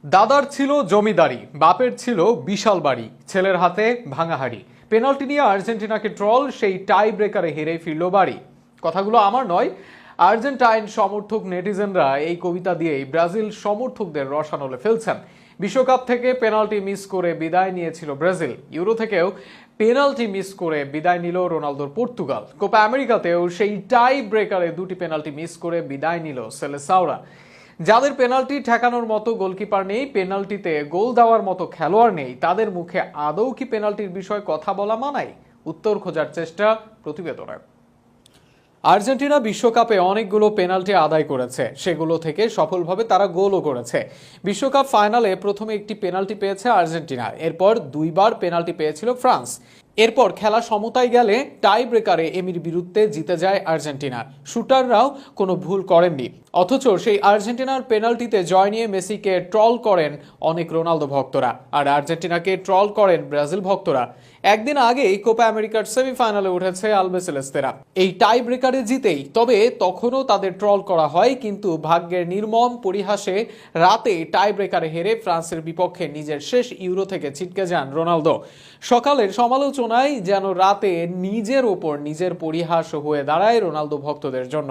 দাদার ছিল জমিদারি, বাপের ছিল বিশাল বাড়ি, ছেলের হাতে ভাঙা হাড়ি। পেনাল্টি নিয়ে আর্জেন্টিনাকে ট্রল, সেই টাই ব্রেকারে হেরে ফিরল বাড়ি। কথাগুলো আমার নয়, আর্জেন্টাইন সমর্থক নেটিজেনরা এই কবিতা দিয়েই ব্রাজিল সমর্থকদের রসানলে ফেলছেন। বিশ্বকাপ থেকে পেনাল্টি মিস করে বিদায় নিয়েছিল ব্রাজিল, ইউরো থেকেও পেনাল্টি মিস করে বিদায় নিল রোনালদোর পর্তুগাল, কোপা আমেরিকাতেও সেই টাই ব্রেকারে দুটি পেনাল্টি মিস করে বিদায় নিল সেলেসাওরা। যাদের পেনাল্টি ঠেকানোর মতো গোলকিপার নেই, পেনাল্টিতে গোল দেওয়ার মতো খেলোয়াড় নেই, তাদের মুখে আদৌ কি পেনাল্টির বিষয়ে কথা বলা মানায়? উত্তর খোঁজার চেষ্টা প্রতিবেদনে। আর্জেন্টিনা বিশ্বকাপে অনেকগুলো পেনাল্টি আদায় করেছে, সেগুলো থেকে সফলভাবে তারা গোলও করেছে। বিশ্বকাপ ফাইনালে প্রথমে একটি পেনাল্টি পেয়েছে আর্জেন্টিনা, এরপর দুইবার পেনাল্টি পেয়েছিল ফ্রান্স। এরপর খেলা সমতায় গেলে টাই ব্রেকারে এমির বিরুদ্ধে জিতে যায় আর্জেন্টিনা। শুটাররাও কোনো ভুল করেননি, অথচ সেই আর্জেন্টিনার পেনাল্টিতে জয় নিয়ে মেসিকে ট্রল করেন অনেক রোনালদো ভক্তরা, আর আর্জেন্টিনাকে ট্রল করেন ব্রাজিল ভক্তরা। একদিন আগেই কোপা আমেরিকার সেমিফাইনালে উঠেছে আলবিসেলেস্তেরা, এই টাই ব্রেকারে জিতেই। তবে তখনও তাদের ট্রল করা হয়, কিন্তু ভাগ্যের নির্মম পরিহাসে রাতে টাই ব্রেকারে হেরে ফ্রান্সের বিপক্ষে নিজের শেষ ইউরো থেকে ছিটকে যান রোনালদো। সকালের সমালোচনায় যেন রাতে নিজের ওপর নিজের পরিহাস হয়ে দাঁড়ায় রোনালদো ভক্তদের জন্য।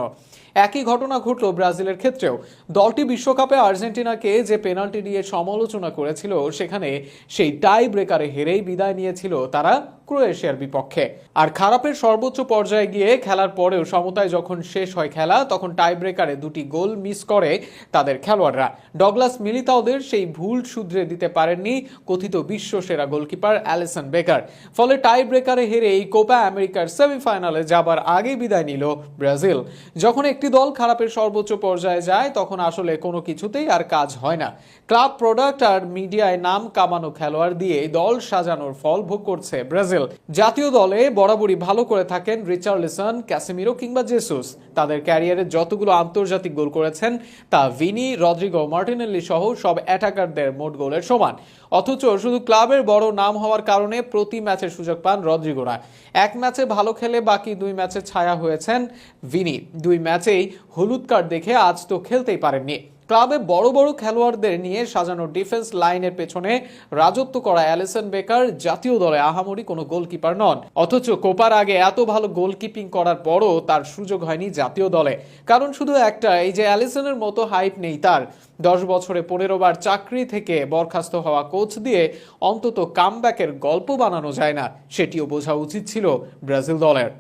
একই ঘটনা ঘটল ব্রাজিলের ক্ষেত্রেও। দলটি বিশ্বকাপে আর্জেন্টিনাকে যে পেনাল্টি দিয়ে সমালোচনা করেছিল, সেখানে সেই টাই ব্রেকারে হেরেই বিদায় নিয়েছিল তারা ক্রোয়েশিয়ার বিপক্ষে। আর খারাপের সর্বোচ্চ পর্যায়ে গিয়ে খেলার পরেও সমতায় যখন শেষ হয় খেলা, তখন টাই ব্রেকারে দুটি গোল মিস করে তাদের খেলোয়াড়রা। ডগলাস মিলিতাওদের সেই ভুল শুধরে দিতে পারেননি কথিত বিশ্ব সেরা গোলকিপার অ্যালিসন বেকার। ফলে টাই ব্রেকারে হেরে এই কোপা আমেরিকার সেমিফাইনালে যাবার আগে বিদায় নিল ব্রাজিল। যখন একটি দল খারাপের সর্বোচ্চ পর্যায়ে যায়, তখন আসলে কোনো কিছুতেই আর কাজ হয় না। ক্লাব প্রোডাক্ট আর মিডিয়ায় নাম কামানো খেলোয়াড় দিয়ে দল সাজানোর ফল ভোগ করছে ব্রাজিল। জাতীয় দলে বরাবরই ভালো করে থাকেন রিচার্লিসন, ক্যাসেমিরো কিংবা জেসুস। তাদের ক্যারিয়ারে যতগুলো আন্তর্জাতিক গোল করেছেন তা ভিনি, রদ্রিগো, মার্টিনেল্লি সহ সব অ্যাটাকারদের মোট গোলের সমান। অথচ শুধু ক্লাবের বড় নাম হওয়ার কারণে প্রতি ম্যাচের সুযোগ পান রদ্রিগোরা। এক ম্যাচে ভালো খেলে বাকি দুই ম্যাচে ছায়া হয়েছেন ভিনি। দুই ম্যাচেই হলুদ কার্ড দেখে আজ তো খেলতেই পারেননি। ক্লাবে বড় বড় খেলোয়াড়দের নিয়ে সাজানো ডিফেন্স লাইনের পেছনে রাজত্ব করা অ্যালিসন বেকার জাতীয় দলে আহামরি কোনো গোলকিপার নন। অথচ কোপার আগে এত ভালো গোলকিপিং করার পরও তার সুযোগ হয়নি জাতীয় দলে। কারণ শুধু একটা, এই যে অ্যালিসনের মতো হাইপ নেই তার। 10 বছরে 15 বার চাকরি থেকে বরখাস্ত হওয়া কোচ দিয়ে অন্তত কামব্যাকের গল্প বানানো যায় না, সেটিও বোঝা উচিত ছিল ব্রাজিল দলের।